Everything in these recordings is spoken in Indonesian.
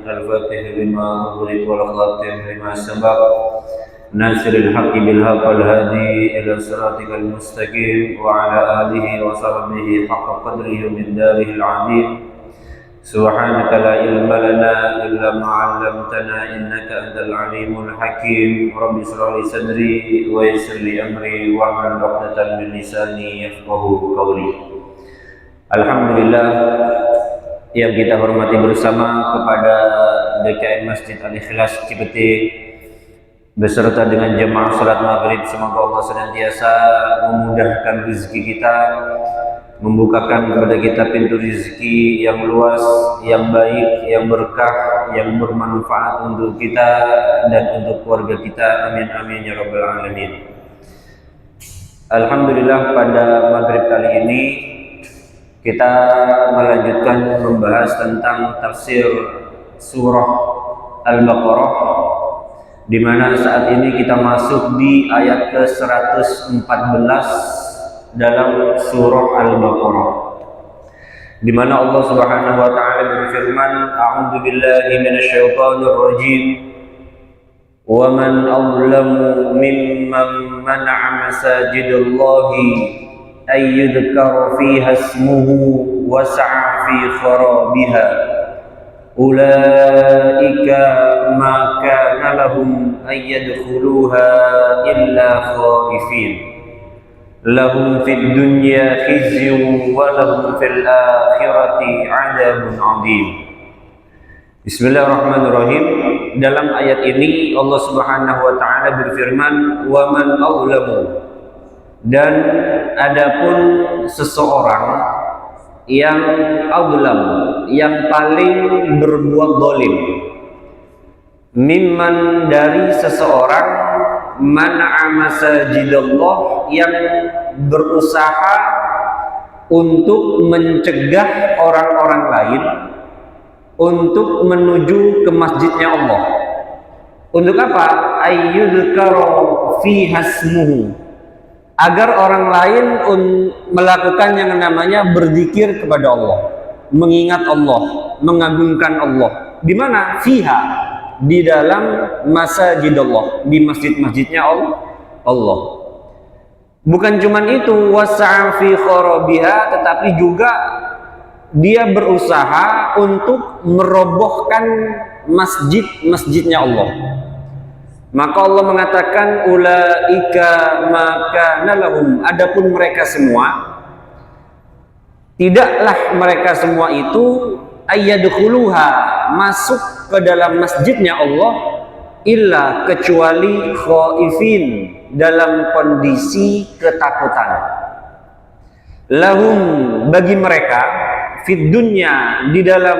الفاتح لما أغلق والخاتم لما سبق ناصر الحق بالحق والهادي إلى صراطك المستقيم وعلى آله وصحبه حق قدره ومقداره العظيم. سبحانك لا علم لنا إلا ما علمتنا إنك أنت العليم الحكيم. رب اشرح لي صدري ويسر لي أمري واحلل عقدة من لساني يفقهوا قولي. Alhamdulillah yang kita hormati bersama kepada DKM Masjid Al-Ikhlas Cipete beserta dengan jemaah salat maghrib, semoga Allah senantiasa memudahkan rezeki kita, membukakan kepada kita pintu rezeki yang luas, yang baik, yang berkah, yang bermanfaat untuk kita dan untuk keluarga kita. Amin amin ya rabbal alamin. Alhamdulillah, pada maghrib kali ini kita melanjutkan membahas tentang tafsir surah Al-Baqarah, di mana saat ini kita masuk di ayat ke-114 dalam surah Al-Baqarah, di mana Allah Subhanahu wa taala berfirman, "A'udzu billahi minasyaitonir rajim. Wa man adlamu mimman mana'a masajidallahi ay yudhkara fiha ismuhu wa sa'a fi kharabiha. Ulaika ma kana lahum ay yadkhuluha illa khaifin. Lahum fid dunya khizyun wa lahum fil akhirati 'adzabun 'adzim." Bismillahirrahmanirrahim. Dalam ayat ini Allah Subhanahu wa taala berfirman, "Wa man awlamu," dan adapun seseorang yang awlam, yang paling berbuat zalim, mimman, dari seseorang, mana'a masajidallah, yang berusaha untuk mencegah orang-orang lain untuk menuju ke masjidnya Allah. Untuk apa? Ayyudhkara fiha ismuhu, agar orang lain melakukan yang namanya berzikir kepada Allah, mengingat Allah, mengagungkan Allah. Di mana? Fiha, di dalam masajidallah, di masjid-masjidnya Allah. Bukan cuma itu, wasa'a fi kharabiha, tetapi juga dia berusaha untuk merobohkan masjid-masjidnya Allah. Maka Allah mengatakan, ulaika maka nalahum, adapun mereka semua, tidaklah mereka semua itu ayyadkhuluha, masuk ke dalam masjidnya Allah, illa, kecuali khaifin, dalam kondisi ketakutan. Lahum, bagi mereka, fid dunya, di dalam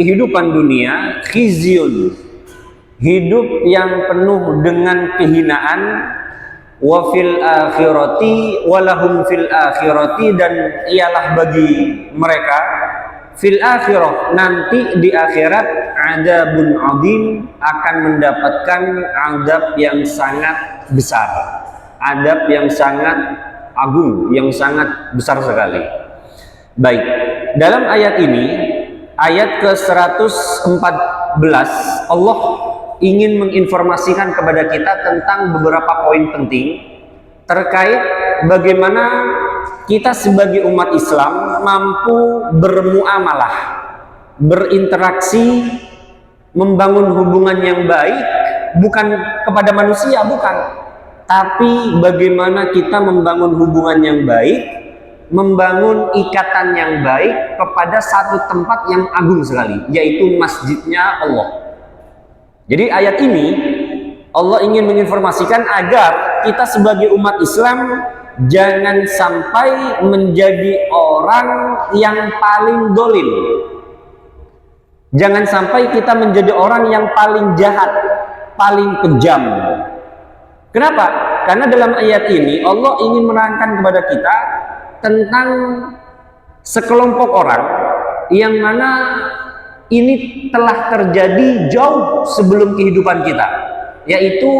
kehidupan dunia, khizyun, hidup yang penuh dengan kehinaan, wa fil akhirati, walahum fil akhirati, dan ialah bagi mereka fil akhirah, nanti di akhirat, adzabun adzim, akan mendapatkan azab yang sangat besar, azab yang sangat agung, yang sangat besar sekali. Baik, dalam ayat ini, ayat ke-114, Allah ingin menginformasikan kepada kita tentang beberapa poin penting terkait bagaimana kita sebagai umat Islam mampu bermuamalah, berinteraksi, membangun hubungan yang baik, bukan kepada manusia, bukan, tapi bagaimana kita membangun hubungan yang baik, membangun ikatan yang baik kepada satu tempat yang agung sekali, yaitu masjidnya Allah. Jadi ayat ini Allah ingin menginformasikan agar kita sebagai umat Islam jangan sampai menjadi orang yang paling dolim. Jangan sampai kita menjadi orang yang paling jahat, paling kejam. Kenapa? Karena dalam ayat ini Allah ingin menerangkan kepada kita tentang sekelompok orang yang mana ini telah terjadi jauh sebelum kehidupan kita, yaitu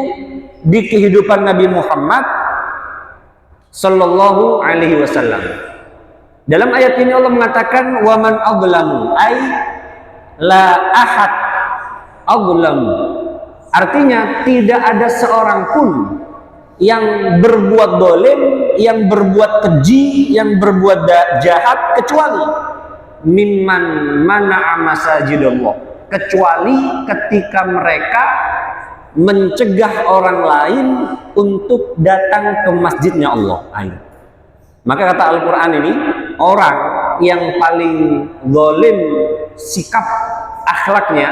di kehidupan Nabi Muhammad Sallallahu Alaihi Wasallam. Dalam ayat ini Allah mengatakan, waman adlamu, ay la ahad adlam. Artinya tidak ada seorang pun yang berbuat dolim, yang berbuat keji, yang berbuat jahat kecuali mimman mana'a masajidallah, kecuali ketika mereka mencegah orang lain untuk datang ke masjidnya Allah. Maka kata Al-Quran ini, orang yang paling zalim sikap akhlaknya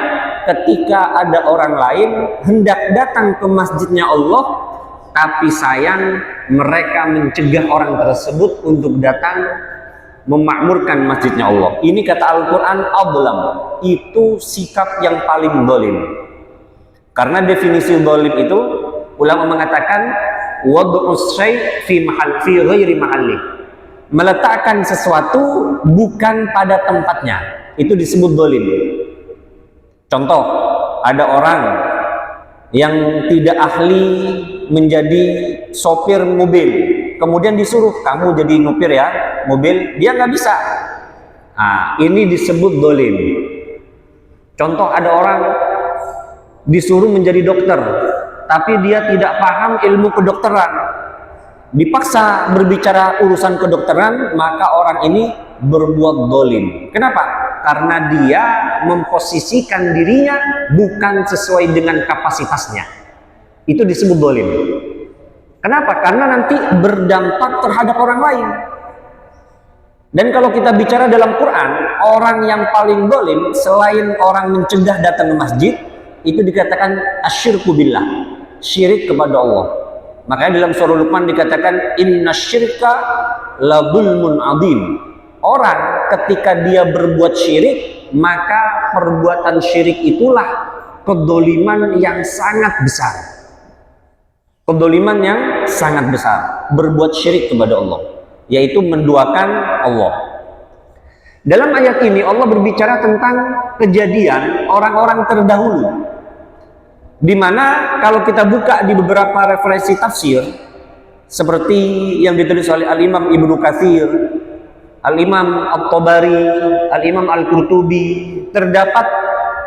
ketika ada orang lain hendak datang ke masjidnya Allah, tapi sayang mereka mencegah orang tersebut untuk datang memakmurkan masjidnya Allah. Ini kata Al-Quran, adlam, itu sikap yang paling zalim. Karena definisi zalim itu, ulama mengatakan wad'us syai' fi ghairi mahalli, meletakkan sesuatu bukan pada tempatnya, itu disebut zalim. Contoh, ada orang yang tidak ahli menjadi sopir mobil, kemudian disuruh kamu jadi nyopir ya mobil, dia nggak bisa. Nah, ini disebut zalim. Contoh, ada orang disuruh menjadi dokter, tapi dia tidak paham ilmu kedokteran, dipaksa berbicara urusan kedokteran, maka orang ini berbuat zalim. Kenapa? Karena dia memposisikan dirinya bukan sesuai dengan kapasitasnya. Itu disebut zalim. Kenapa? Karena nanti berdampak terhadap orang lain. Dan kalau kita bicara dalam Quran, orang yang paling zalim selain orang mencegah datang ke masjid, itu dikatakan asyirku billah, syirik kepada Allah. Makanya dalam surah Luqman dikatakan innasyirka la zulmun adzim. Orang ketika dia berbuat syirik, maka perbuatan syirik itulah kedoliman yang sangat besar. Kedoliman yang sangat besar, berbuat syirik kepada Allah, yaitu menduakan Allah. Dalam ayat ini Allah berbicara tentang kejadian orang-orang terdahulu, di mana kalau kita buka di beberapa referensi tafsir seperti yang ditulis oleh Al-Imam Ibnu Katsir, Al-Imam At-Tabari, Al-Imam Al-Qurtubi, terdapat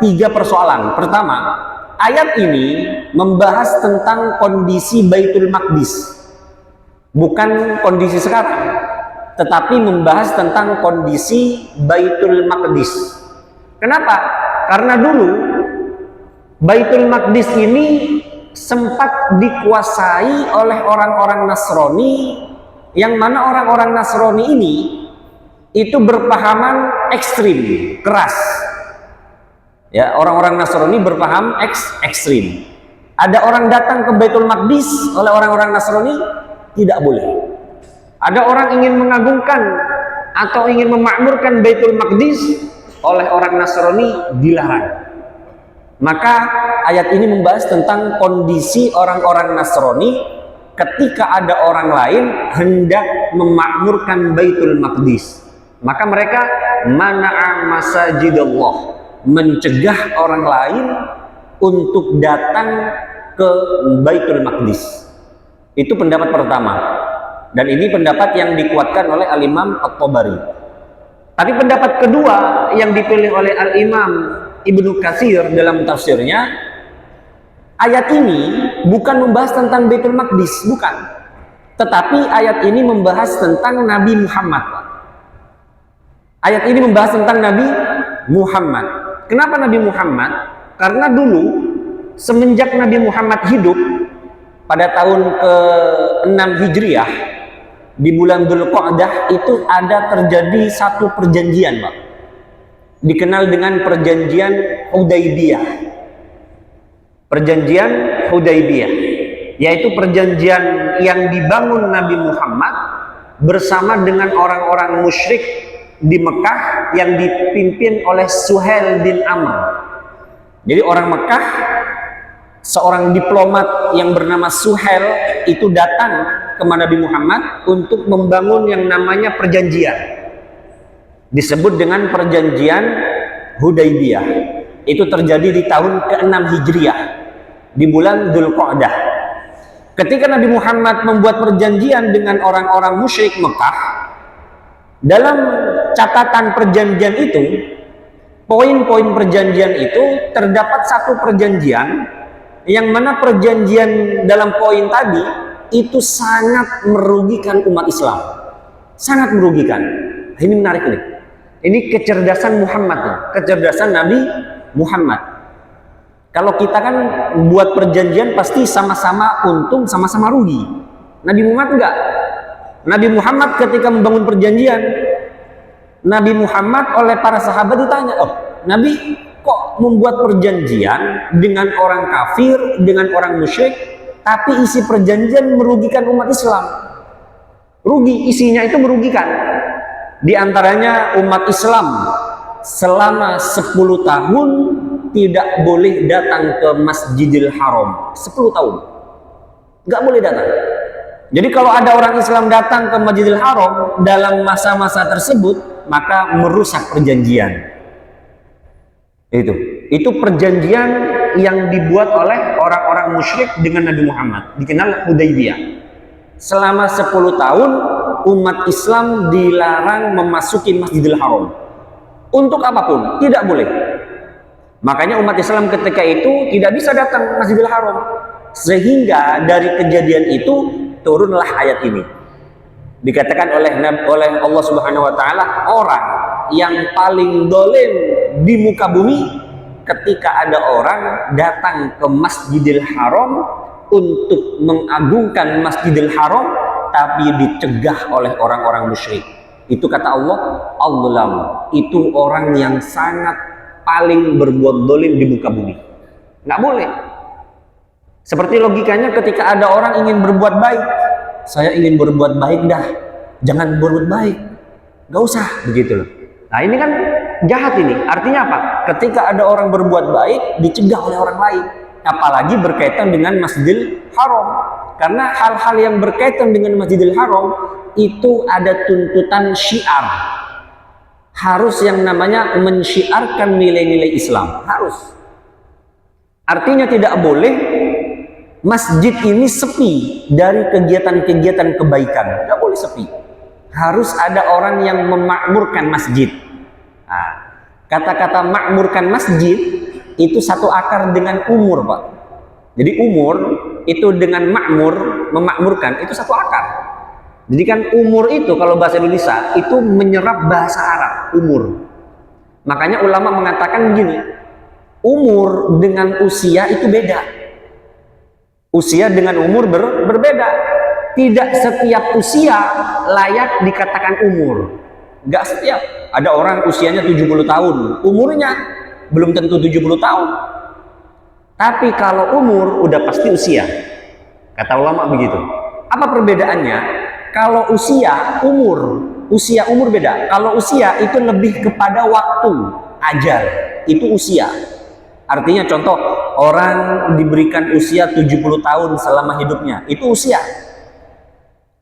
3 persoalan. Pertama, ayat ini membahas tentang kondisi Baitul Maqdis, bukan kondisi sekarang, tetapi membahas tentang kondisi Baitul Maqdis. Kenapa? Karena dulu Baitul Maqdis ini sempat dikuasai oleh orang-orang Nasrani, yang mana orang-orang Nasrani ini itu berpahaman ekstrim, keras. Ya, orang-orang Nasrani berpaham ekstrim. Ada orang datang ke Baitul Maqdis oleh orang-orang Nasrani, tidak boleh. Ada orang ingin mengagungkan atau ingin memakmurkan Baitul Maqdis oleh orang Nasrani, dilarang. Maka ayat ini membahas tentang kondisi orang-orang Nasrani ketika ada orang lain hendak memakmurkan Baitul Maqdis. Maka mereka mana'a masajidallah, mencegah orang lain untuk datang ke Baitul Maqdis. Itu pendapat pertama. Dan ini pendapat yang dikuatkan oleh Al-Imam At-Tabari. Tapi pendapat kedua yang dipilih oleh Al-Imam Ibnu Katsir dalam tafsirnya, ayat ini bukan membahas tentang Baitul Maqdis, bukan. Tetapi ayat ini membahas tentang Nabi Muhammad. Ayat ini membahas tentang Nabi Muhammad. Kenapa Nabi Muhammad? Karena dulu semenjak Nabi Muhammad hidup pada tahun ke-6 Hijriah, di bulan Dzulqa'dah itu ada terjadi satu perjanjian, Pak. Dikenal dengan perjanjian Hudaybiyah. Perjanjian Hudaybiyah, yaitu perjanjian yang dibangun Nabi Muhammad bersama dengan orang-orang musyrik di Mekah yang dipimpin oleh Suhail bin Amr. Jadi orang Mekah, seorang diplomat yang bernama Suhail itu datang ke Nabi Muhammad untuk membangun yang namanya perjanjian. Disebut dengan perjanjian Hudaybiyah. Itu terjadi di tahun ke-6 Hijriah, di bulan Dzulqa'dah. Ketika Nabi Muhammad membuat perjanjian dengan orang-orang musyrik Mekah, dalam catatan perjanjian itu poin-poin perjanjian itu terdapat satu perjanjian yang mana perjanjian dalam poin tadi itu sangat merugikan umat Islam, sangat merugikan. Ini menarik nih. Ini kecerdasan Muhammad, kecerdasan Nabi Muhammad. Kalau kita kan buat perjanjian pasti sama-sama untung, sama-sama rugi. Nabi Muhammad enggak. Nabi Muhammad ketika membangun perjanjian, Nabi Muhammad oleh para sahabat ditanya, oh Nabi kok membuat perjanjian dengan orang kafir, dengan orang musyrik, tapi isi perjanjian merugikan umat Islam. Rugi, isinya itu merugikan. Di antaranya umat Islam selama 10 tahun tidak boleh datang ke Masjidil Haram. 10 tahun nggak boleh datang. Jadi kalau ada orang Islam datang ke Masjidil Haram dalam masa-masa tersebut, maka merusak perjanjian. Itu perjanjian yang dibuat oleh orang-orang musyrik dengan Nabi Muhammad, dikenal Hudaybiyah. Selama 10 tahun umat Islam dilarang memasuki Masjidil Haram untuk apapun, tidak boleh. Makanya umat Islam ketika itu tidak bisa datang ke Masjidil Haram, sehingga dari kejadian itu turunlah ayat ini. Dikatakan oleh Allah Subhanahu wa taala, orang yang paling dolim di muka bumi ketika ada orang datang ke Masjidil Haram untuk mengagungkan Masjidil Haram tapi dicegah oleh orang-orang musyrik. Itu kata Allah, Allah itu orang yang sangat paling berbuat dolim di muka bumi. Nggak boleh. Seperti logikanya ketika ada orang ingin berbuat baik, saya ingin berbuat baik dah, jangan berbuat baik, nggak usah, begitu loh. Nah ini kan jahat ini. Artinya apa? Ketika ada orang berbuat baik dicegah oleh orang lain, apalagi berkaitan dengan Masjidil Haram. Karena hal-hal yang berkaitan dengan Masjidil Haram itu ada tuntutan syiar. Harus yang namanya mensyiarkan nilai-nilai Islam, harus. Artinya tidak boleh masjid ini sepi dari kegiatan-kegiatan kebaikan, nggak boleh sepi. Harus ada orang yang memakmurkan masjid. Nah, kata-kata makmurkan masjid itu satu akar dengan umur, Pak. Jadi umur itu dengan makmur, memakmurkan itu satu akar. Jadi kan umur itu kalau bahasa Indonesia itu menyerap bahasa Arab, umur. Makanya ulama mengatakan begini, umur dengan usia itu beda. Usia dengan umur berbeda. Tidak setiap usia layak dikatakan umur. Nggak setiap. Ada orang usianya 70 tahun, umurnya belum tentu 70 tahun. Tapi kalau umur udah pasti usia. Kata ulama begitu. Apa perbedaannya? Kalau usia umur beda. Kalau usia itu lebih kepada waktu, ajal, itu usia. Artinya contoh, orang diberikan usia 70 tahun selama hidupnya, itu usia.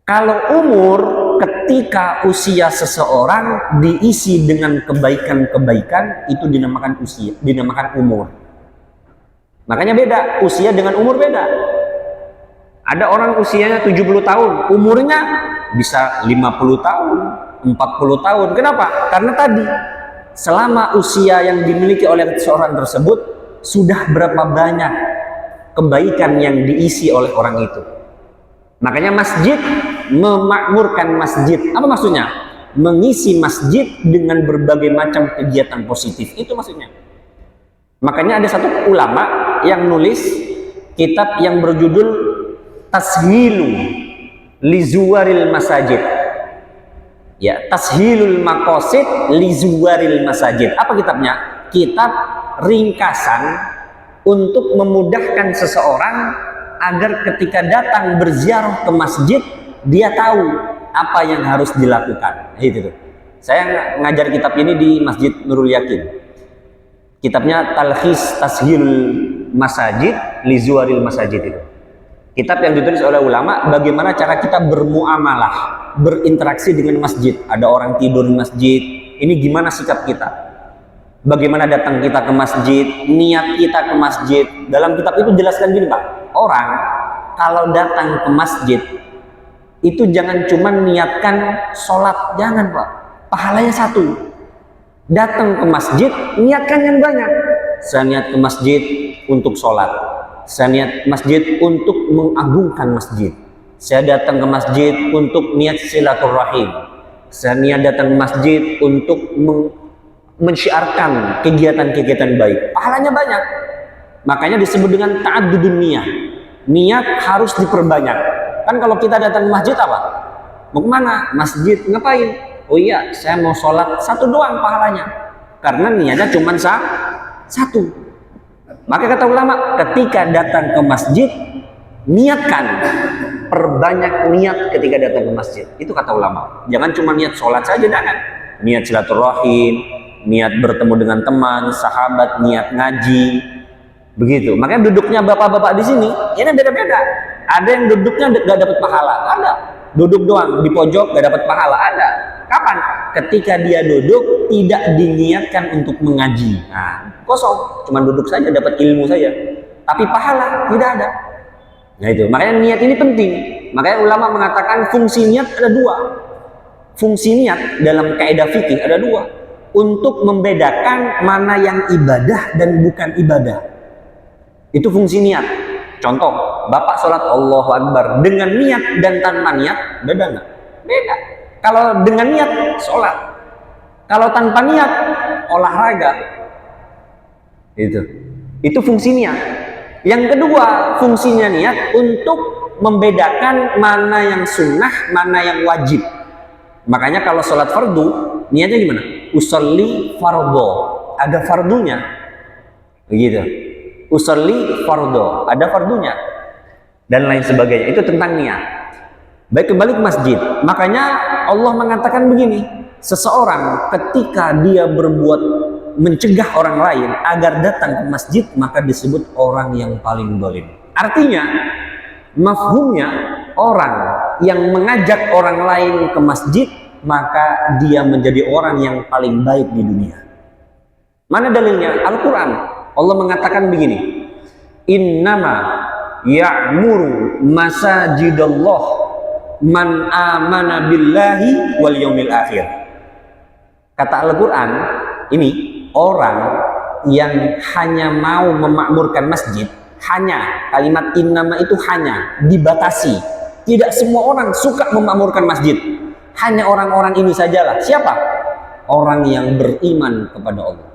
Kalau umur, ketika usia seseorang diisi dengan kebaikan-kebaikan, itu dinamakan usia, dinamakan umur. Makanya beda, usia dengan umur beda. Ada orang usianya 70 tahun, umurnya bisa 50 tahun, 40 tahun. Kenapa? Karena tadi, selama usia yang dimiliki oleh seorang tersebut, sudah berapa banyak kebaikan yang diisi oleh orang itu. Makanya masjid, memakmurkan masjid. Apa maksudnya? Mengisi masjid dengan berbagai macam kegiatan positif. Itu maksudnya. Makanya ada satu ulama yang nulis kitab yang berjudul Tashilu Lizuwaril Masajid. Ya, Tashilul Maqasid Lizuwaril Masajid. Apa kitabnya? Kitab ringkasan untuk memudahkan seseorang agar ketika datang berziarah ke masjid dia tahu apa yang harus dilakukan. Itu tuh. Saya ngajar kitab ini di Masjid Nurul Yakin. Kitabnya Talkhis Tashilul Masajid Lizuwaril Masajid itu. Kitab yang ditulis oleh ulama bagaimana cara kita bermuamalah, berinteraksi dengan masjid. Ada orang tidur di masjid, ini gimana sikap kita? Bagaimana datang kita ke masjid, niat kita ke masjid. Dalam kitab itu jelaskan gini, Pak. Orang kalau datang ke masjid itu jangan cuma niatkan sholat, jangan, Pak. Pahalanya satu. Datang ke masjid, niatkan yang banyak. Saya niat ke masjid untuk sholat. Saya niat masjid untuk mengagungkan masjid. Saya datang ke masjid untuk niat silaturahim. Saya niat datang ke masjid untuk mensyiarkan kegiatan-kegiatan baik. Pahalanya banyak. Makanya disebut dengan ta'addudun niyah. Niat harus diperbanyak. Kan kalau kita datang ke masjid apa? Mau kemana? Masjid. Ngapain? Oh iya, saya mau sholat satu doang pahalanya. Karena niatnya cuma satu. Maka kata ulama, ketika datang ke masjid, niatkan. Perbanyak niat ketika datang ke masjid. Itu kata ulama. Jangan cuma niat sholat saja, jangan. Niat silaturahim, niat bertemu dengan teman, sahabat, niat ngaji. Begitu. Makanya duduknya bapak-bapak di sini, ini beda-beda. Ada yang duduknya gak dapat pahala, ada. Duduk doang di pojok gak dapat pahala, ada. Kapan? Ketika dia duduk tidak diniatkan untuk mengaji. Nah, kosong, cuma duduk saja dapat ilmu saja. Tapi pahala tidak ada. Nah itu, makanya niat ini penting. Makanya ulama mengatakan fungsi niat ada dua. Fungsi niat dalam kaidah fikih ada dua. Untuk membedakan mana yang ibadah dan bukan ibadah. Itu fungsi niat. Contoh, Bapak sholat Allahu Akbar dengan niat dan tanpa niat, beda nggak? Beda. Kalau dengan niat, sholat. Kalau tanpa niat, olahraga. Itu fungsi niat. Yang kedua, fungsinya niat untuk membedakan mana yang sunnah, mana yang wajib. Makanya kalau sholat fardu, niatnya gimana? Usolli fardho, ada fardunya. Begitu. Usolli fardho, ada fardunya. Dan lain sebagainya. Itu tentang niat. Baik, kembali ke masjid. Makanya Allah mengatakan begini, seseorang ketika dia berbuat mencegah orang lain agar datang ke masjid, maka disebut orang yang paling zalim. Artinya, mafhumnya, orang yang mengajak orang lain ke masjid, maka dia menjadi orang yang paling baik di dunia. Mana dalilnya? Al-Quran. Allah mengatakan begini, innama ya'muru masajidallah man amana billahi wal yaumil akhir. Kata Al-Quran, ini orang yang hanya mau memakmurkan masjid, hanya, kalimat innama itu hanya, dibatasi. Tidak semua orang suka memakmurkan masjid. Hanya orang-orang ini sajalah. Siapa? Orang yang beriman kepada Allah.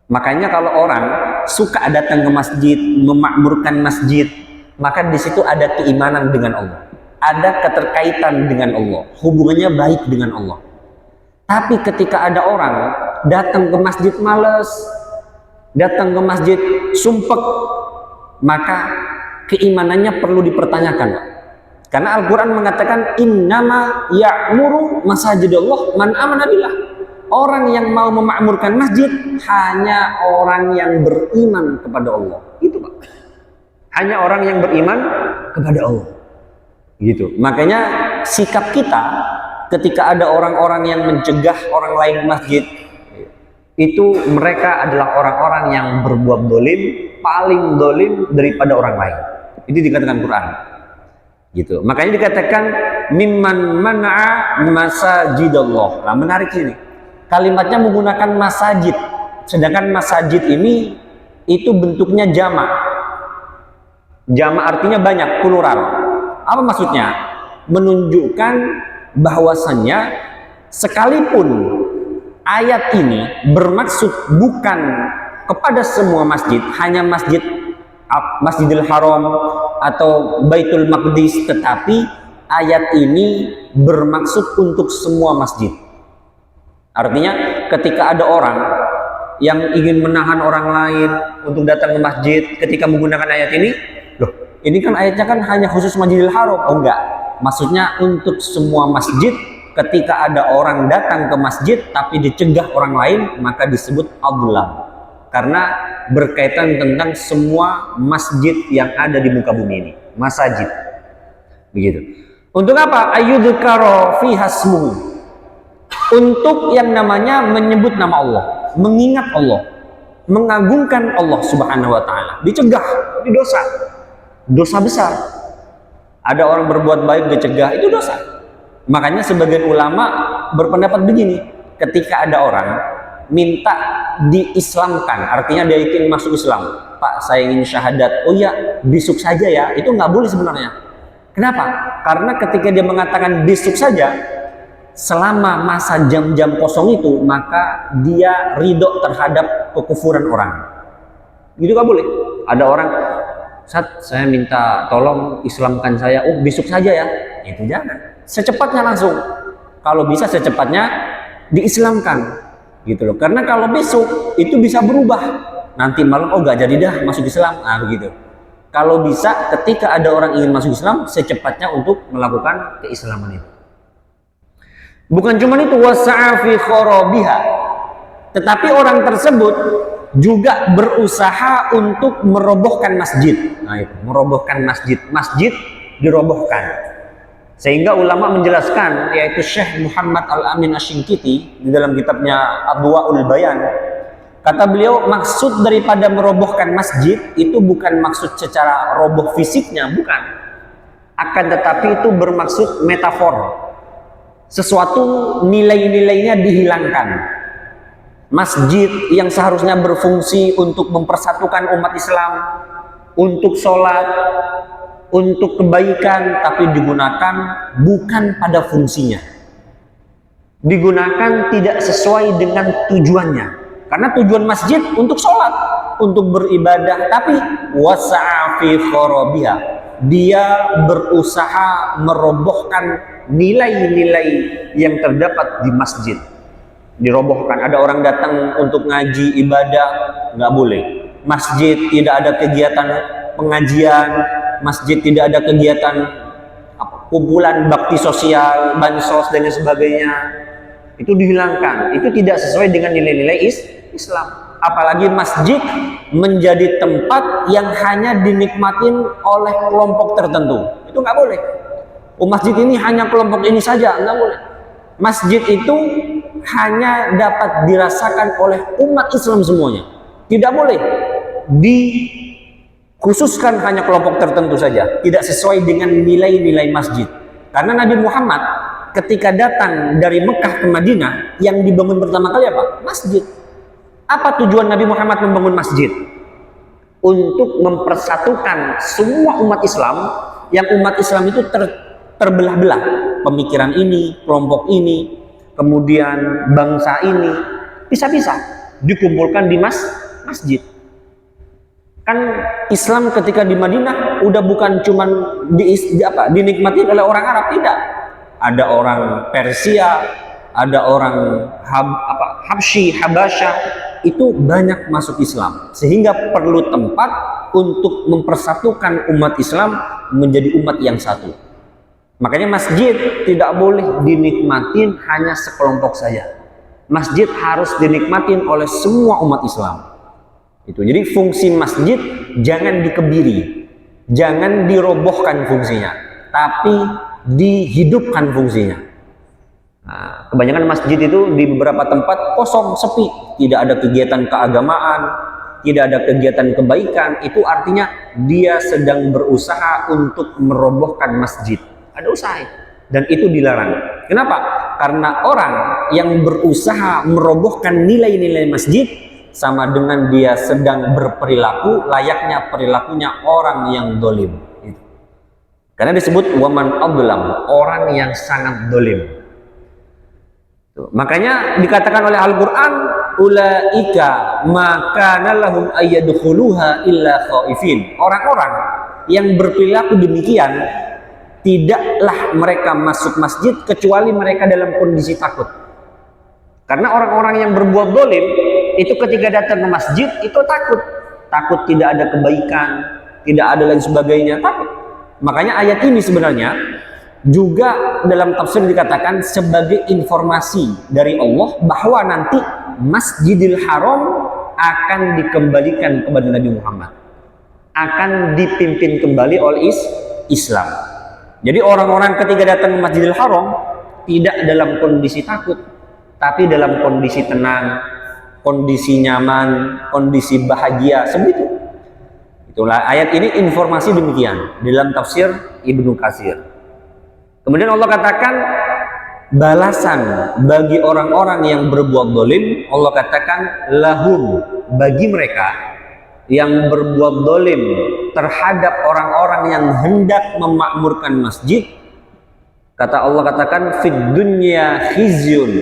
Makanya kalau orang suka datang ke masjid, memakmurkan masjid, maka di situ ada keimanan dengan Allah. Ada keterkaitan dengan Allah, hubungannya baik dengan Allah. Tapi ketika ada orang datang ke masjid males, datang ke masjid sumpek, maka keimanannya perlu dipertanyakan. Karena Al-Quran mengatakan innama ya'muru masajidallah man amana billah. Orang yang mau memakmurkan masjid hanya orang yang beriman kepada Allah. Itu Pak. Hanya orang yang beriman kepada Allah. Gitu. Makanya sikap kita ketika ada orang-orang yang mencegah orang lain masjid, itu mereka adalah orang-orang yang berbuat dolim, paling dolim daripada orang lain. Itu dikatakan Quran. Gitu. Makanya dikatakan mimman mana'a masajidallah. Nah, menarik ini. Kalimatnya menggunakan masajid. Sedangkan masajid ini itu bentuknya jamak. Jamak artinya banyak, plural. Apa maksudnya? Menunjukkan bahwasannya sekalipun ayat ini bermaksud bukan kepada semua masjid, hanya Masjidil Haram atau Baitul Maqdis, tetapi ayat ini bermaksud untuk semua masjid. Artinya ketika ada orang yang ingin menahan orang lain untuk datang ke masjid ketika menggunakan ayat ini, loh, ini kan ayatnya kan hanya khusus Masjidil Haram. Oh enggak, maksudnya untuk semua masjid. Ketika ada orang datang ke masjid tapi dicegah orang lain, maka disebut adlam. Karena berkaitan tentang semua masjid yang ada di muka bumi ini, masajid. Begitu. Untuk apa? Ayyudhkara fiha ismuhu. Untuk yang namanya menyebut nama Allah, mengingat Allah, mengagungkan Allah Subhanahu wa taala. Dicegah, itu dosa. Dosa besar. Ada orang berbuat baik dicegah, itu dosa. Makanya sebagian ulama berpendapat begini, ketika ada orang minta diislamkan, artinya dia ingin masuk Islam. Pak, saya ingin syahadat. Oh ya, besok saja ya. Itu nggak boleh sebenarnya. Kenapa? Karena ketika dia mengatakan besok saja, selama masa jam-jam kosong itu, maka dia ridho terhadap kekufuran orang. Gitu nggak boleh. Ada orang, Ustaz, saya minta tolong islamkan saya. Oh, besok saja ya. Itu jangan. Secepatnya langsung. Kalau bisa secepatnya diislamkan. Gitu loh. Karena kalau besok itu bisa berubah. Nanti malam, oh gak jadi dah masuk Islam. Nah begitu. Kalau bisa ketika ada orang ingin masuk Islam, secepatnya untuk melakukan keislaman itu. Bukan cuma itu, wasa'a fi kharabiha. Tetapi orang tersebut juga berusaha untuk merobohkan masjid. Nah itu, merobohkan masjid. Masjid dirobohkan. Sehingga ulama menjelaskan, yaitu Syekh Muhammad Al-Amin Asy-Syinkiti di dalam kitabnya Adwa'ul Bayan, kata beliau, maksud daripada merobohkan masjid itu bukan maksud secara roboh fisiknya, bukan. Akan tetapi itu bermaksud metafor. Sesuatu nilai-nilainya dihilangkan. Masjid yang seharusnya berfungsi untuk mempersatukan umat Islam, untuk sholat, untuk kebaikan, tapi digunakan bukan pada fungsinya. Digunakan tidak sesuai dengan tujuannya. Karena tujuan masjid untuk sholat, untuk beribadah, tapi wasa'a fi kharabiha. Dia berusaha merobohkan nilai-nilai yang terdapat di masjid. Dirobohkan. Ada orang datang untuk ngaji ibadah, nggak boleh. Masjid tidak ada kegiatan pengajian, masjid tidak ada kegiatan kumpulan bakti sosial, bansos dan sebagainya. Itu dihilangkan. Itu tidak sesuai dengan nilai-nilai Islam. Apalagi masjid menjadi tempat yang hanya dinikmatin oleh kelompok tertentu. Itu nggak boleh. Oh, masjid ini hanya kelompok ini saja, nggak boleh. Masjid itu hanya dapat dirasakan oleh umat Islam semuanya. Tidak boleh dikhususkan hanya kelompok tertentu saja. Tidak sesuai dengan nilai-nilai masjid. Karena Nabi Muhammad ketika datang dari Mekah ke Madinah, yang dibangun pertama kali apa? Masjid. Apa tujuan Nabi Muhammad membangun masjid? Untuk mempersatukan semua umat Islam, yang umat Islam itu terbelah-belah. Pemikiran ini, kelompok ini, kemudian bangsa ini, bisa-bisa dikumpulkan di masjid. Kan Islam ketika di Madinah udah bukan cuman dinikmati oleh orang Arab, tidak. Ada orang Persia, ada orang Habsyi, Habasyah, itu banyak masuk Islam, sehingga perlu tempat untuk mempersatukan umat Islam menjadi umat yang satu. Makanya masjid tidak boleh dinikmatin hanya sekelompok saja. Masjid harus dinikmatin oleh semua umat Islam. Itu. Jadi fungsi masjid jangan dikebiri, jangan dirobohkan fungsinya, tapi dihidupkan fungsinya. Nah, kebanyakan masjid itu di beberapa tempat kosong, sepi, tidak ada kegiatan keagamaan, tidak ada kegiatan kebaikan. Itu artinya dia sedang berusaha untuk merobohkan masjid. Ada usaha, dan itu dilarang. Kenapa? Karena orang yang berusaha merobohkan nilai-nilai masjid sama dengan dia sedang berperilaku layaknya perilakunya orang yang dolim. Karena disebut waman adlam, orang yang sangat dolim. Makanya dikatakan oleh Al-Quran, ulaika maka nalahum ayyadkhuluha illa khaifin. Orang-orang yang berperilaku demikian, tidaklah mereka masuk masjid kecuali mereka dalam kondisi takut. Karena orang-orang yang berbuat dolim itu ketika datang ke masjid itu takut tidak ada kebaikan, tidak ada lain sebagainya, takut. Makanya ayat ini sebenarnya juga dalam tafsir dikatakan sebagai informasi dari Allah bahwa nanti Masjidil Haram akan dikembalikan kepada Nabi Muhammad, akan dipimpin kembali oleh Islam. Jadi orang-orang ketika datang ke Masjidil Haram tidak dalam kondisi takut, tapi dalam kondisi tenang, kondisi nyaman, kondisi bahagia, seperti itu. Itulah ayat ini informasi demikian dalam tafsir Ibnu Katsir. Kemudian Allah katakan balasan bagi orang-orang yang berbuat dolim, Allah katakan lahum, bagi mereka yang berbuat dolim terhadap orang-orang yang hendak memakmurkan masjid, kata Allah katakan fid dunya khizyun,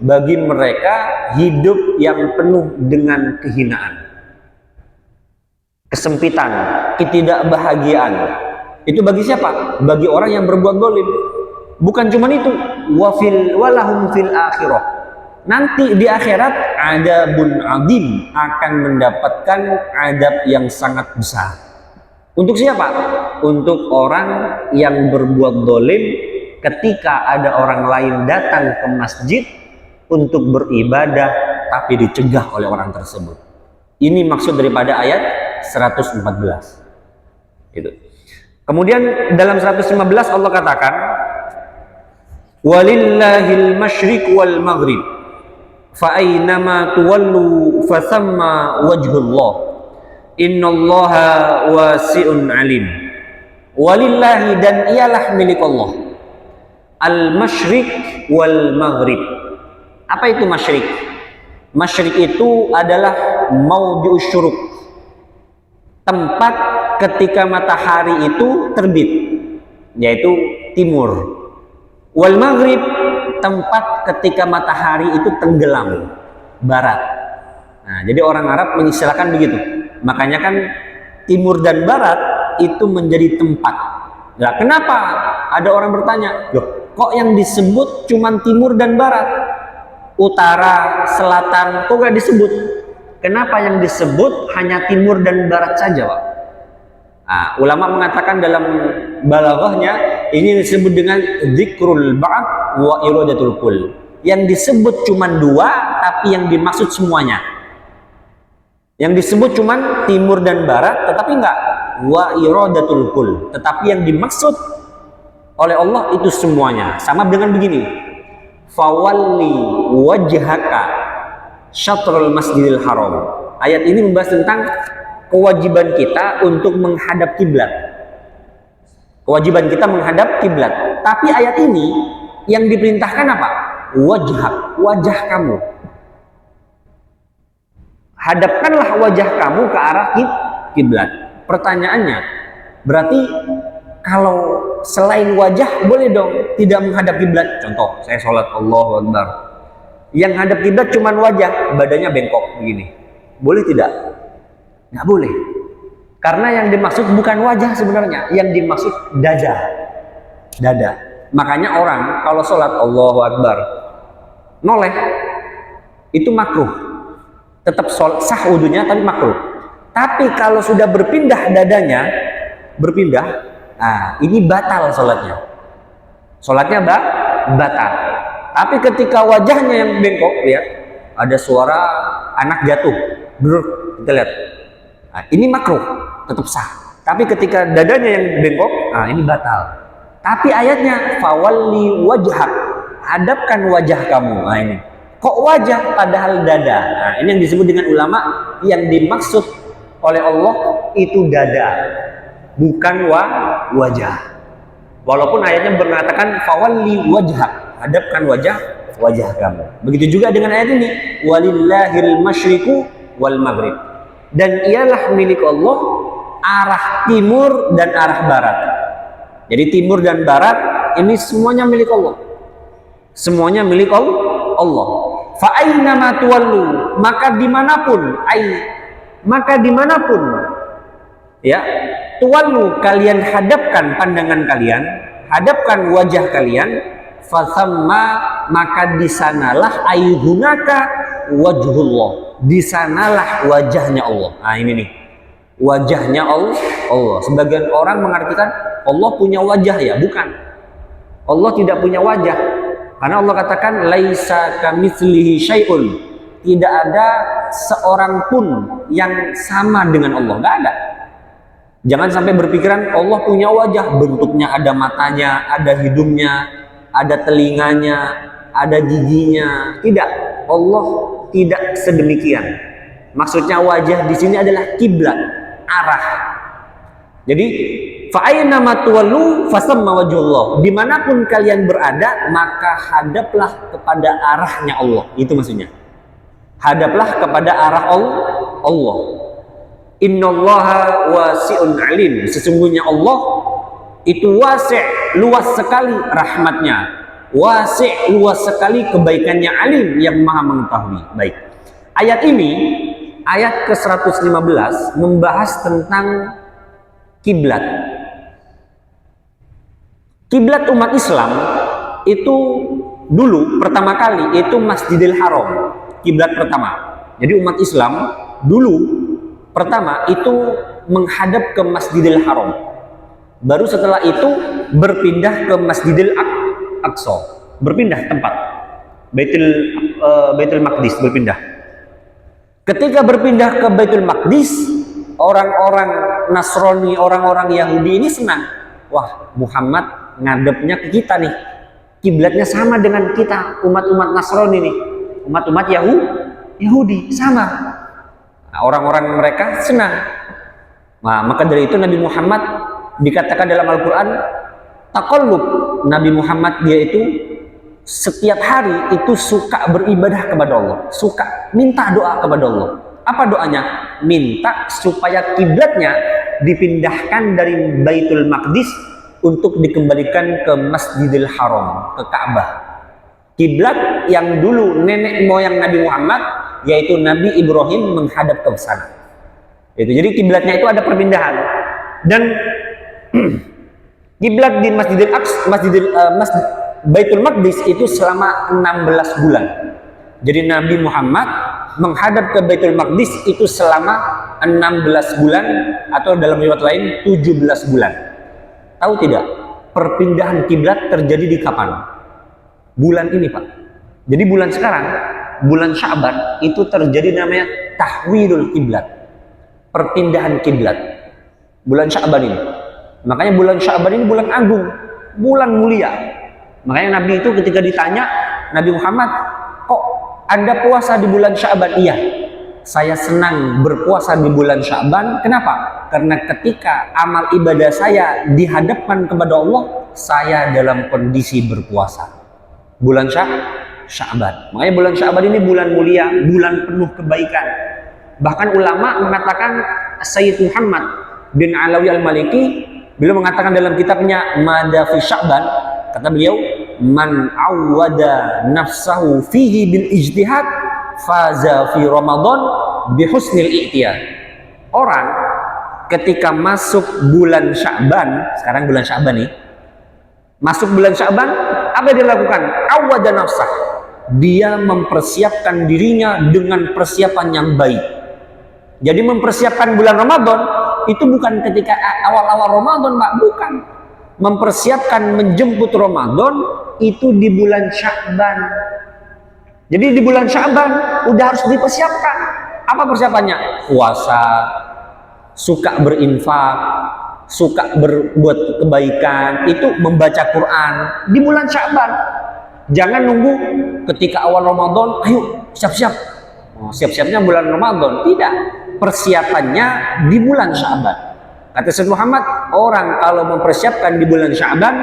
bagi mereka hidup yang penuh dengan kehinaan, kesempitan, ketidakbahagiaan. Itu bagi siapa? Bagi orang yang berbuat dolim. Bukan cuma itu, walahum fil akhirah, nanti di akhirat adabun adim, akan mendapatkan adab yang sangat besar. Untuk siapa? Untuk orang yang berbuat dolim ketika ada orang lain datang ke masjid untuk beribadah tapi dicegah oleh orang tersebut. Ini maksud daripada ayat 114 itu. Kemudian dalam 115 Allah katakan walillahil masyriq wal maghrib fa aynama tuwallu fa thamma wajhullah innallaha wasi'un alim. Walillahi, dan ialah milik Allah, al masyriq wal maghrib. Apa itu masyriq? Masyriq itu adalah maudhi'us syuruq, tempat ketika matahari itu terbit, yaitu timur. Wal maghrib, tempat ketika matahari itu tenggelam, barat. Nah, jadi orang Arab mengistilahkan begitu. Makanya kan timur dan barat itu menjadi tempat. Nah, kenapa ada orang bertanya, loh, kok yang disebut cuman timur dan barat? Utara, selatan, kok gak disebut? Kenapa yang disebut hanya timur dan barat saja, Pak? Nah, ulama mengatakan dalam balaghahnya ini disebut dengan dzikrul ba'd wa iradatul kull. Yang disebut cuma dua, tapi yang dimaksud semuanya. Yang disebut cuma timur dan barat, tetapi enggak wa iradatul kull, tetapi yang dimaksud oleh Allah itu semuanya. Sama dengan begini, fawalli wajhaka syatrul masjidil haram. Ayat ini membahas tentang kewajiban kita untuk menghadap kiblat. Kewajiban kita menghadap kiblat. Tapi ayat ini yang diperintahkan apa? Wajhak, wajah kamu. Hadapkanlah wajah kamu ke arah kiblat. Pertanyaannya, berarti kalau selain wajah boleh dong tidak menghadap kiblat? Contoh, saya sholat Allahu Akbar, yang hadap kiblat cuma wajah, badannya bengkok begini, boleh tidak? Nggak boleh, karena yang dimaksud bukan wajah sebenarnya, yang dimaksud dada. Makanya orang kalau sholat Allahu Akbar noleh, itu makruh, tetap sah wudunya tapi makruh. Tapi kalau sudah berpindah dadanya, nah ini batal sholatnya batal. Tapi ketika wajahnya yang bengkok, lihat ada suara anak jatuh, kita lihat. Nah, ini makruh, tetap sah. Tapi ketika dadanya yang bengkok, nah ini batal. Tapi ayatnya fawalli wajhak, hadapkan wajah kamu. Nah ini, kok wajah padahal dada? Nah ini yang disebut dengan ulama, yang dimaksud oleh Allah itu dada, bukan wajah. Walaupun ayatnya mengatakan fawalli wajhak, hadapkan wajah kamu. Begitu juga dengan ayat ini, walillahil masyriqu wal maghrib. Dan ialah milik Allah arah timur dan arah barat. Jadi timur dan barat ini semuanya milik Allah. Semuanya milik Allah. Fa aynama tuwallu, maka dimanapun ya, tuwallu, kalian hadapkan pandangan kalian, hadapkan wajah kalian, fasamma, maka disanalah ayyuhunaka wajhullah, disanalah wajahnya Allah. Nah ini nih, wajahnya Allah. Sebagian orang mengartikan Allah punya wajah, ya bukan. Allah tidak punya wajah, karena Allah katakan laisa kamitslihi syai'un, tidak ada seorang pun yang sama dengan Allah, nggak ada. Jangan sampai berpikiran Allah punya wajah, bentuknya ada matanya, ada hidungnya, ada telinganya, ada giginya. Tidak, Allah tidak sedemikian. Maksudnya wajah di sini adalah kiblat, arah. Jadi fa'aina matuwallu fasamma wajhullah. Dimanapun kalian berada, maka hadaplah kepada arahnya Allah. Itu maksudnya. Hadaplah kepada arah Allah. Innallaha wasi'un alim. Sesungguhnya Allah itu wasi', luas sekali rahmatnya. Wasi', luas sekali kebaikannya, alim, yang maha mengetahui. Baik. Ayat ini, ayat ke-115 membahas tentang kiblat. Kiblat umat Islam itu dulu pertama kali itu Masjidil Haram, kiblat pertama. Jadi umat Islam dulu pertama itu menghadap ke Masjidil Haram. Baru setelah itu berpindah ke Masjidil Aqsa, berpindah tempat. Baitul Maqdis berpindah. Ketika berpindah ke Baitul Maqdis, orang-orang Nasrani, orang-orang Yahudi ini senang. Wah, Muhammad ngadepnya ke kita nih. Kiblatnya sama dengan kita, umat-umat Nasrani nih. Umat-umat Yahudi sama. Nah, orang-orang mereka senang. Nah, maka dari itu Nabi Muhammad dikatakan dalam Al-Quran, taqallub. Nabi Muhammad dia itu setiap hari itu suka beribadah kepada Allah, suka minta doa kepada Allah. Apa doanya? Minta supaya kiblatnya dipindahkan dari Baitul Maqdis untuk dikembalikan ke Masjidil Haram, ke Ka'bah. Kiblat yang dulu nenek moyang Nabi Muhammad, yaitu Nabi Ibrahim, menghadap ke sana. Itu jadi kiblatnya itu ada perpindahan. Dan kiblat di Baitul Maqdis itu selama 16 bulan. Jadi Nabi Muhammad menghadap ke Baitul Maqdis itu selama 16 bulan, atau dalam riwayat lain 17 bulan. Tahu tidak? Perpindahan kiblat terjadi di kapan? Bulan ini, Pak. Jadi bulan sekarang, bulan Sya'ban, itu terjadi namanya tahwilul kiblat. Perpindahan kiblat. Bulan Sya'ban ini. Makanya bulan Sya'ban ini bulan agung, bulan mulia. Makanya Nabi itu ketika ditanya, Nabi Muhammad, kok Anda puasa di bulan Sya'ban? Iya, saya senang berpuasa di bulan Sya'ban. Kenapa? Karena ketika amal ibadah saya dihadapkan kepada Allah, saya dalam kondisi berpuasa. Bulan Sya'ban. Makanya bulan Sya'ban ini bulan mulia, bulan penuh kebaikan. Bahkan ulama mengatakan, Sayyid Muhammad bin Alawi Al-Maliki, beliau mengatakan dalam kitabnya Mada fi Sya'ban, kata beliau, man awwada nafsahu fihi bil ijtihad faza fi Ramadan bihusnil i'tiyad. Orang ketika masuk bulan Sya'ban, sekarang bulan Sya'ban nih, masuk bulan Sya'ban, apa yang dilakukan? Awwada nafsah, dia mempersiapkan dirinya dengan persiapan yang baik. Jadi mempersiapkan bulan Ramadan itu bukan ketika awal-awal Ramadan, Pak, bukan. Mempersiapkan menjemput Ramadan itu di bulan Sya'ban. Jadi di bulan Sya'ban udah harus dipersiapkan. Apa persiapannya? Puasa, suka berinfak, suka berbuat kebaikan, itu membaca Quran di bulan Sya'ban. Jangan nunggu ketika awal Ramadan, ayo siap-siap. Oh, siap-siapnya bulan Ramadan. Tidak, persiapannya di bulan Sya'ban. Kata Sayyid Muhammad, orang kalau mempersiapkan di bulan Sya'ban,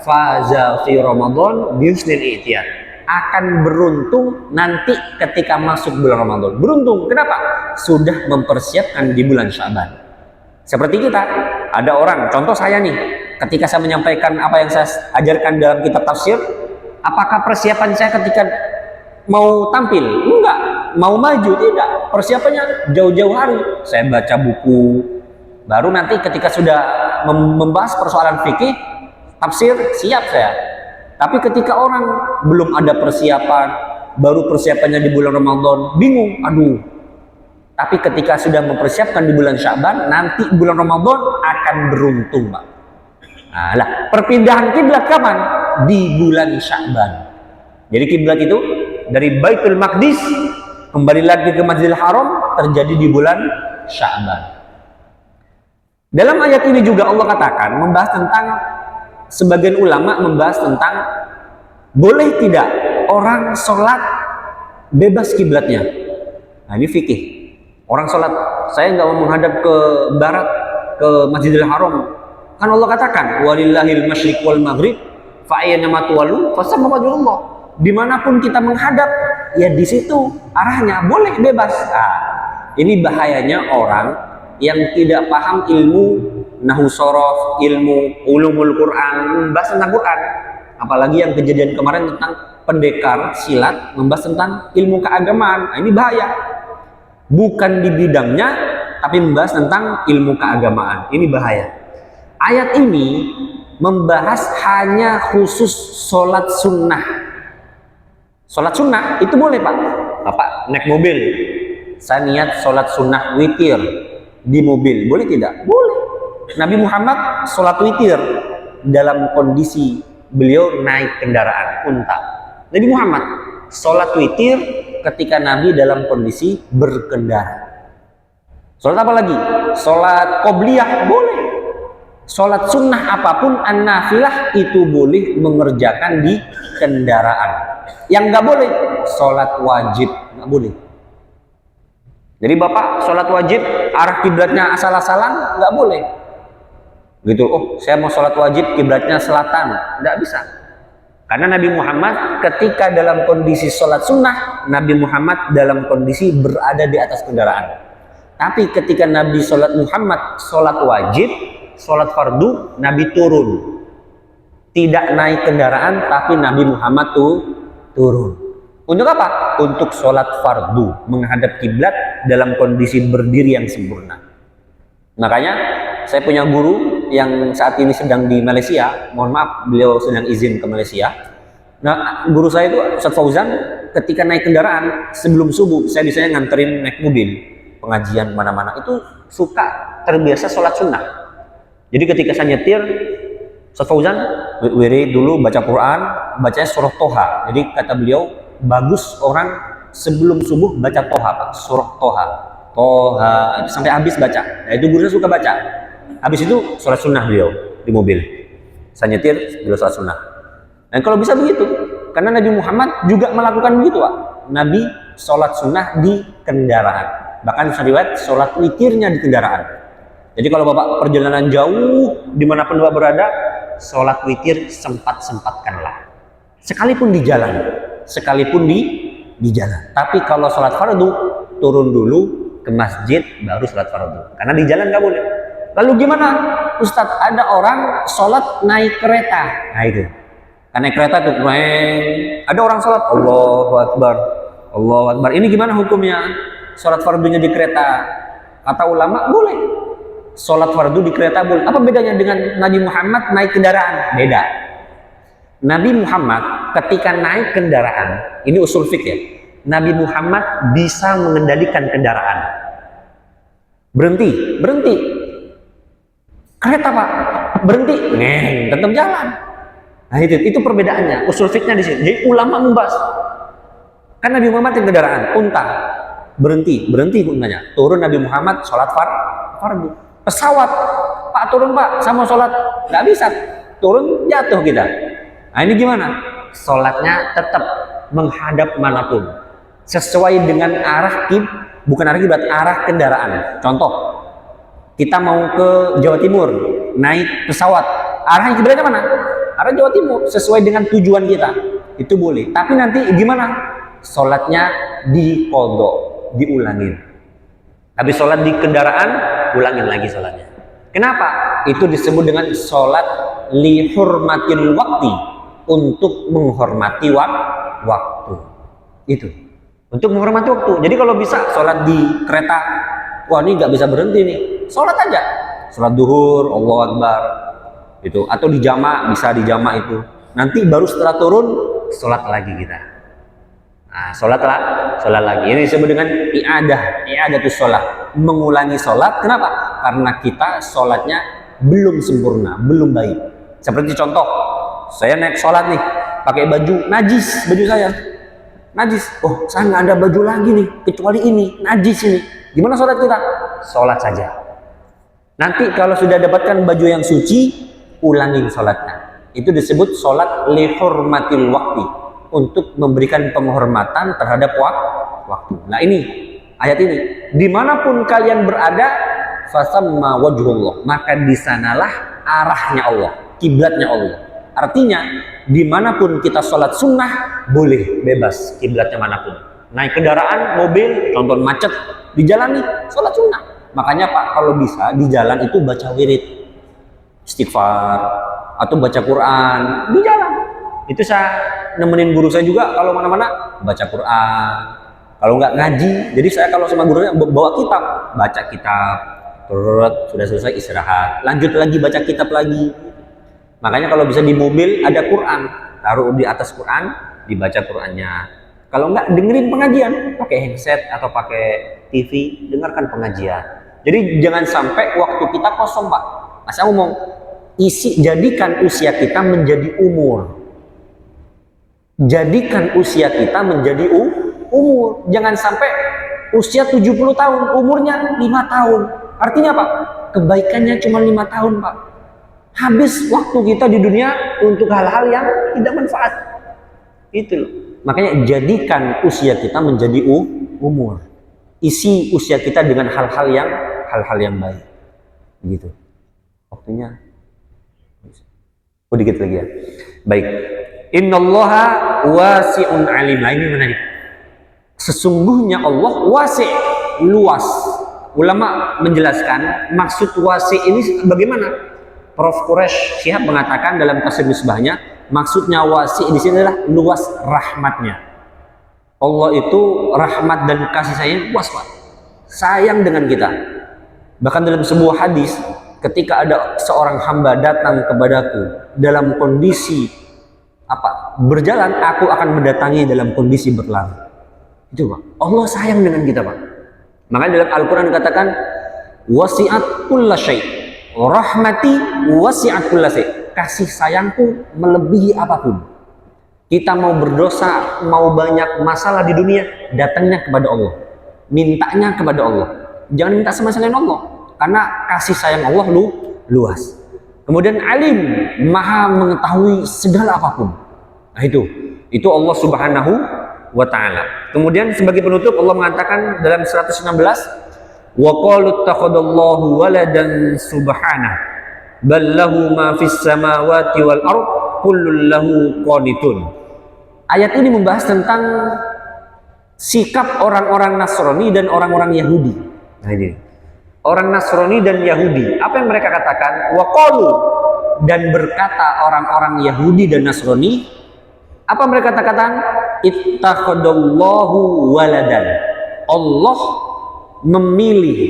faza fi Ramadan bihusnil i'tiyad, akan beruntung nanti ketika masuk bulan Ramadan. Beruntung, kenapa? Sudah mempersiapkan di bulan Sya'ban. Seperti kita, ada orang, contoh saya nih, ketika saya menyampaikan apa yang saya ajarkan dalam kitab tafsir, apakah persiapan saya ketika mau tampil? Enggak. Mau maju? Tidak. Persiapannya jauh-jauh hari. Saya baca buku, baru nanti ketika sudah membahas persoalan fikih, tafsir, siap saya. Tapi ketika orang belum ada persiapan, baru persiapannya di bulan Ramadan, bingung, aduh. Tapi ketika sudah mempersiapkan di bulan Sya'ban, nanti bulan Ramadan akan beruntung, Pak. Nah, perpindahan kiblat kapan? Di bulan Sya'ban. Jadi kiblat itu dari Baitul Maqdis kembali lagi ke Masjidil Haram terjadi di bulan Sya'ban. Dalam ayat ini juga Allah katakan, membahas tentang, sebagian ulama membahas tentang boleh tidak orang sholat bebas kiblatnya. Nah, ini fikih. Orang sholat, saya nggak mau menghadap ke barat, ke Masjidil Haram, kan Allah katakan walillahil masyriq wal maghrib fa ayyama tuwallu fasamma wajhullah. Dimanapun kita menghadap, ya di situ arahnya, boleh bebas. Nah, ini bahayanya orang yang tidak paham ilmu nahwu shorof, ilmu ulumul Quran, membahas tentang Quran. Apalagi yang kejadian kemarin tentang pendekar silat, membahas tentang ilmu keagamaan. Nah, ini bahaya. Bukan di bidangnya, tapi membahas tentang ilmu keagamaan. Ini bahaya. Ayat ini membahas hanya khusus sholat sunnah. Sholat sunnah itu boleh Pak. Bapak naik mobil, saya niat sholat sunnah witir di mobil, boleh tidak? Boleh. Nabi Muhammad sholat witir dalam kondisi beliau naik kendaraan unta. Nabi Muhammad sholat witir ketika Nabi dalam kondisi berkendara. Sholat apa lagi? Sholat qobliyah boleh. Sholat sunnah apapun an-nafilah itu boleh mengerjakan di kendaraan. Yang nggak boleh sholat wajib, nggak boleh. Jadi bapak sholat wajib arah kiblatnya asal-asalan nggak boleh. Gitu, oh saya mau sholat wajib kiblatnya selatan, nggak bisa. Karena Nabi Muhammad ketika dalam kondisi sholat sunnah, Nabi Muhammad dalam kondisi berada di atas kendaraan. Tapi ketika Nabi Muhammad sholat wajib, sholat fardu, Nabi turun. Tidak naik kendaraan, tapi Nabi Muhammad tuh turun. Untuk apa? Untuk sholat fardu, menghadap kiblat dalam kondisi berdiri yang sempurna. Makanya saya punya guru yang saat ini sedang di Malaysia. Mohon maaf, beliau sedang izin ke Malaysia. Nah, guru saya itu Ustaz Fauzan, ketika naik kendaraan sebelum subuh, saya biasanya nganterin naik mobil pengajian mana-mana, itu suka terbiasa sholat sunnah. Jadi ketika saya nyetir, Ustaz Fauzan wirid dulu baca Quran, bacanya surah Toha. Jadi kata beliau, bagus orang sebelum subuh baca Toha, Pak. Surah Toha. Toha sampai habis baca. Nah, itu guru saya suka baca. Habis itu sholat sunnah beliau di mobil. Saya nyetir, beliau sholat sunnah. Dan kalau bisa begitu, karena Nabi Muhammad juga melakukan begitu, Pak. Nabi sholat sunnah di kendaraan. Bahkan riwayat sholat witirnya di kendaraan. Jadi kalau bapak perjalanan jauh, dimanapun bapak berada, sholat witir sempat-sempatkanlah. Sekalipun di jalan, sekalipun di jalan. Tapi kalau sholat fardu, turun dulu ke masjid, baru sholat fardu. Karena di jalan nggak boleh. Lalu gimana? Ustadz, ada orang sholat naik kereta. Nah itu. Kan naik kereta tuh, ada orang sholat, Allahu Akbar, Allahu Akbar. Ini gimana hukumnya? Sholat fardunya di kereta? Kata ulama, boleh. Sholat fardu di kereta boleh. Apa bedanya dengan Nabi Muhammad naik kendaraan? Beda. Nabi Muhammad ketika naik kendaraan, ini usul fiqh ya, Nabi Muhammad bisa mengendalikan kendaraan. Berhenti, berhenti. Kereta Pak, berhenti, tetap jalan. Nah itu perbedaannya, usul fiqhnya di sini. Jadi ulama membahas. Kan Nabi Muhammad naik kendaraan, unta, berhenti untanya. Turun Nabi Muhammad sholat fardu. Pesawat, Pak turun Pak, sama sholat, nggak bisa, turun jatuh kita. Nah ini gimana? Sholatnya tetap menghadap manapun, sesuai dengan arah bukan arah kiblat, arah kendaraan. Contoh, kita mau ke Jawa Timur, naik pesawat, arahnya kiblatnya mana? Arah Jawa Timur, sesuai dengan tujuan kita, itu boleh. Tapi nanti gimana? Sholatnya diqodho, diulangin. Habis sholat di kendaraan, ulangin lagi sholatnya. Kenapa? Itu disebut dengan sholat li hurmatil waqti, untuk menghormati waktu. Itu untuk menghormati waktu. Jadi kalau bisa sholat di kereta, wah ini nggak bisa berhenti nih, sholat aja. Sholat duhur, Allahu Akbar, itu. Atau di jama, bisa di jama itu. Nanti baru setelah turun, sholat lagi kita. Nah, sholat lagi. Ini disebut dengan i'adatus sholat, mengulangi sholat. Kenapa? Karena kita sholatnya belum sempurna, belum baik. Seperti contoh, saya naik sholat nih, pakai baju najis, baju saya najis. Oh, saya nggak ada baju lagi nih, kecuali ini najis ini. Gimana sholat kita? Sholat saja. Nanti kalau sudah dapatkan baju yang suci, ulangin sholatnya. Itu disebut sholat li hurmatil waqti, untuk memberikan penghormatan terhadap waktu. Nah ini ayat ini, dimanapun kalian berada, fasamma wajhullah, maka di sanalah arahnya Allah, kiblatnya Allah. Artinya dimanapun kita sholat sunnah boleh, bebas kiblatnya manapun. Naik kendaraan, mobil, nonton macet, dijalani sholat sunnah. Makanya Pak, kalau bisa di jalan itu baca wirid, istighfar, atau baca Quran di jalan. Itu saya nemenin guru saya juga kalau mana-mana baca Quran. Kalau nggak ngaji, jadi saya kalau sama gurunya bawa kitab, baca kitab, terus sudah selesai istirahat, lanjut lagi baca kitab lagi. Makanya kalau bisa di mobil ada Quran, taruh di atas Quran, dibaca Qurannya. Kalau nggak dengerin pengajian, pakai headset atau pakai TV, dengarkan pengajian. Jadi jangan sampai waktu kita kosong Pak. Saya ngomong, jadikan usia kita menjadi umur. Jadikan usia kita menjadi umur. Jangan sampai usia 70 tahun, umurnya 5 tahun. Artinya apa? Kebaikannya cuma 5 tahun Pak. Habis waktu kita di dunia untuk hal-hal yang tidak manfaat. Itu loh. Makanya jadikan usia kita menjadi umur. Isi usia kita dengan hal-hal yang baik. Gitu. Waktunya. Dikit lagi ya. Baik. Innallaha wasi'un alim. Nah, ini menarik. Sesungguhnya Allah wasi', luas. Ulama menjelaskan maksud wasi' ini bagaimana? Prof. Quraisy Shihab mengatakan dalam tafsir misbahnya, maksudnya wasi' di sini adalah luas rahmatnya. Allah itu rahmat dan kasih sayang luas Pak. Sayang dengan kita. Bahkan dalam sebuah hadis, ketika ada seorang hamba datang kepadaku dalam kondisi berjalan, aku akan mendatangi dalam kondisi berlari. Itu Pak. Allah sayang dengan kita Pak. Makanya dalam Al-Quran dikatakan wasi'at kulla syai', rahmati wasi'at kulla syai'. Kasih sayangku melebihi apapun. Kita mau berdosa, mau banyak masalah di dunia, datangnya kepada Allah, mintanya kepada Allah. Jangan minta sama selain Allah, karena kasih sayang Allah luas. Kemudian alim, maha mengetahui segala apapun. Nah itu Allah Subhanahu wa ta'ala. Kemudian sebagai penutup Allah mengatakan dalam 116, wa qalu ittakhadallahu waladan subhanahu bal lahu ma fis samawati wal ard kullun lahu qanitun. Ayat ini membahas tentang sikap orang-orang Nasrani dan orang-orang Yahudi. Nah ini. Orang Nasrani dan Yahudi, apa yang mereka katakan? Wa qalu, dan berkata orang-orang Yahudi dan Nasrani, apa mereka katakan? Ittakhadallahu waladan. Allah memilih,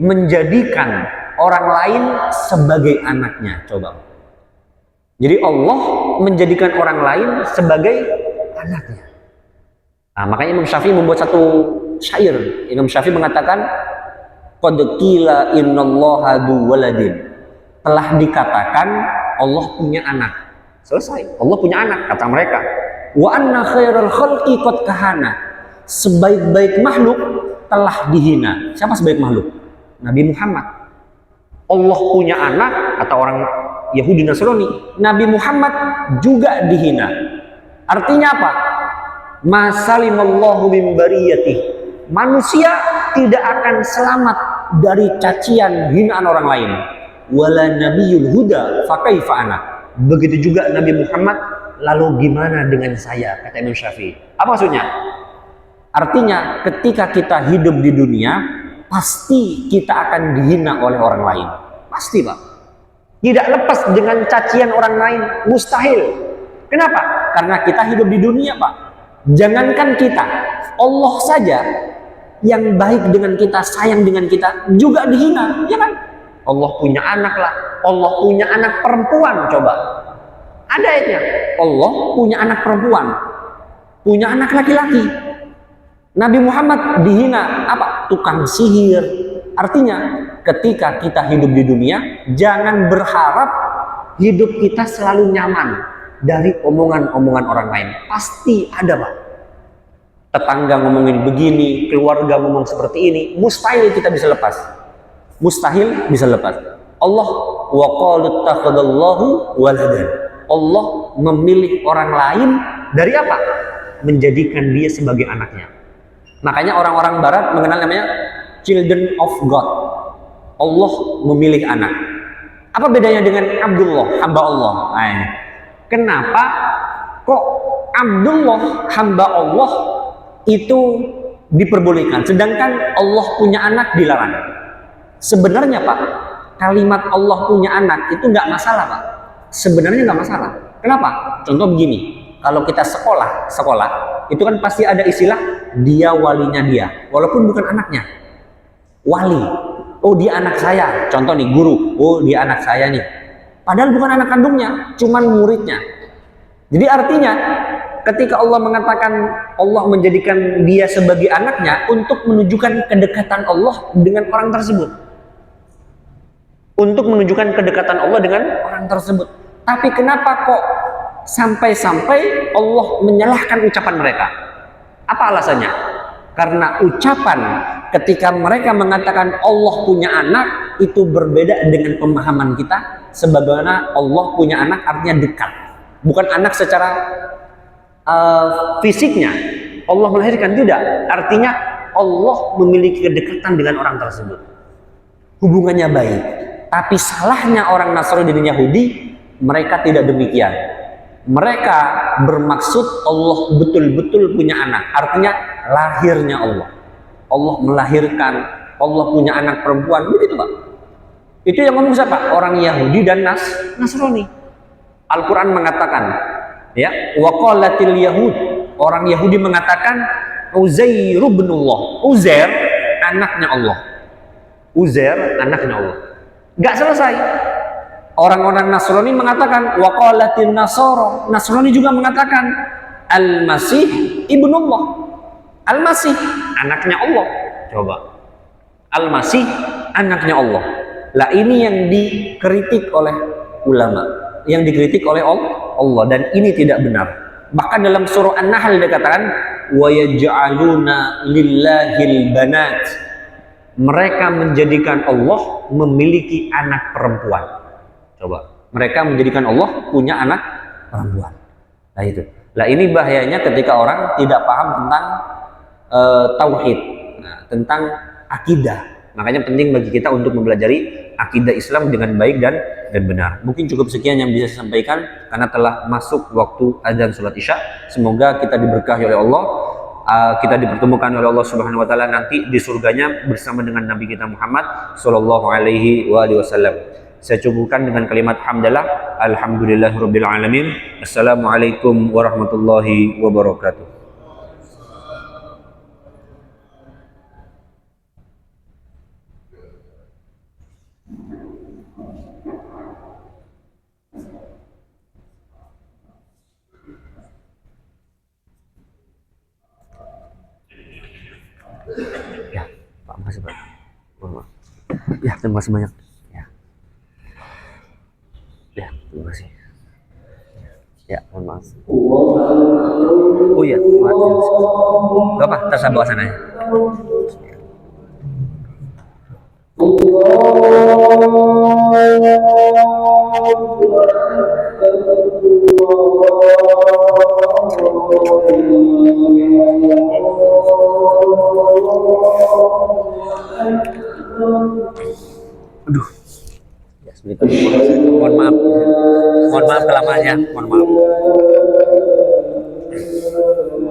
menjadikan orang lain sebagai anaknya. Coba. Jadi Allah menjadikan orang lain sebagai anaknya. Nah, makanya Imam Syafi'i membuat satu syair. Imam Syafi'i mengatakan, qad qila innallaha du waladin. Telah dikatakan Allah punya anak. Selesai. Allah punya anak, kata mereka. Wa anna khairal khalqi qad kahana. Sebaik-baik makhluk telah dihina. Siapa sebaik makhluk? Nabi Muhammad. Allah punya anak, kata orang Yahudi Nasrani. Nabi Muhammad juga dihina. Artinya apa? Masalimallahu min bariyatih. Manusia tidak akan selamat dari cacian hinaan orang lain. Wala nabiyul huda fakaifa ana. Begitu juga Nabi Muhammad, lalu gimana dengan saya, kata Imam Syafi'i. Apa maksudnya? Artinya ketika kita hidup di dunia, pasti kita akan dihina oleh orang lain. Pasti Pak. Tidak lepas dengan cacian orang lain, mustahil. Kenapa? Karena kita hidup di dunia Pak. Jangankan kita, Allah saja yang baik dengan kita, sayang dengan kita, juga dihina, ya kan? Allah punya anak lah, Allah punya anak perempuan, coba. Ada ayatnya, Allah punya anak perempuan, punya anak laki-laki. Nabi Muhammad dihina, apa? Tukang sihir. Artinya, ketika kita hidup di dunia, jangan berharap hidup kita selalu nyaman dari omongan-omongan orang lain. Pasti ada Pak. Tetangga ngomongin begini, keluarga ngomong seperti ini, mustahil kita bisa lepas. Mustahil bisa lepas. Allah wa qalu ittakhadallahu waladan. Allah memilih orang lain dari apa? Menjadikan dia sebagai anaknya. Makanya orang-orang barat mengenal namanya children of God. Allah memilih anak. Apa bedanya dengan Abdullah, hamba Allah? Nah, kenapa kok Abdullah, hamba Allah itu diperbolehkan, sedangkan Allah punya anak dilarang? Sebenarnya Pak, kalimat Allah punya anak itu nggak masalah Pak. Sebenarnya nggak masalah. Kenapa? Contoh begini, kalau kita sekolah itu kan pasti ada istilah dia walinya dia, walaupun bukan anaknya. Wali, oh dia anak saya. Contoh nih guru, oh dia anak saya nih. Padahal bukan anak kandungnya, cuman muridnya. Jadi artinya ketika Allah mengatakan Allah menjadikan dia sebagai anaknya untuk menunjukkan kedekatan Allah dengan orang tersebut. Untuk menunjukkan kedekatan Allah dengan orang tersebut. Tapi kenapa kok sampai-sampai Allah menyalahkan ucapan mereka? Apa alasannya? Karena ucapan ketika mereka mengatakan Allah punya anak itu berbeda dengan pemahaman kita. Sebagaimana Allah punya anak artinya dekat. Bukan anak secara fisiknya. Allah melahirkan, tidak. Artinya Allah memiliki kedekatan dengan orang tersebut. Hubungannya baik. Tapi salahnya orang Nasrani dan Yahudi, mereka tidak demikian. Mereka bermaksud Allah betul-betul punya anak. Artinya lahirnya Allah. Allah melahirkan, Allah punya anak perempuan. Begitu Pak. Itu yang ngomong siapa? Orang Yahudi dan Nasrani. Al-Quran mengatakan, ya, waqalatil Yahud. Orang Yahudi mengatakan Uzair ibnullah. Uzair anaknya Allah. Uzair anaknya Allah. Gak selesai. Orang-orang Nasrani mengatakan waqalatin Nasara. Nasrani juga mengatakan Al-Masih ibnullah. Al-Masih anaknya Allah. Coba. Al-Masih anaknya Allah. Lah ini yang dikritik oleh ulama, yang dikritik oleh Allah, dan ini tidak benar. Bahkan dalam surah An-Nahl dikatakan wa yaj'aluna lillahil banat. Mereka menjadikan Allah memiliki anak perempuan. Coba, mereka menjadikan Allah punya anak perempuan. Nah itu. Lah ini bahayanya ketika orang tidak paham tentang tauhid, tentang akidah. Makanya penting bagi kita untuk mempelajari akidah Islam dengan baik dan benar. Mungkin cukup sekian yang bisa saya sampaikan karena telah masuk waktu azan salat Isya. Semoga kita diberkahi oleh Allah. Kita dipertemukan oleh Allah Subhanahu wa taala nanti di surganya bersama dengan Nabi kita Muhammad sallallahu alaihi wasallam. Saya cukupkan dengan kalimat hamdalah, alhamdulillahirabbil alamin. Assalamualaikum warahmatullahi wabarakatuh. Ya, Pak, makasih Pak. Ya, terima kasih banyak. Ya, terima kasih. Ya, mohon maaf. Oh iya, maaf. Gak apa, ntar saya bawa sana ya. Aduh. Ya, sebentar. Mohon maaf. Mohon maaf kelamaannya. Mohon maaf.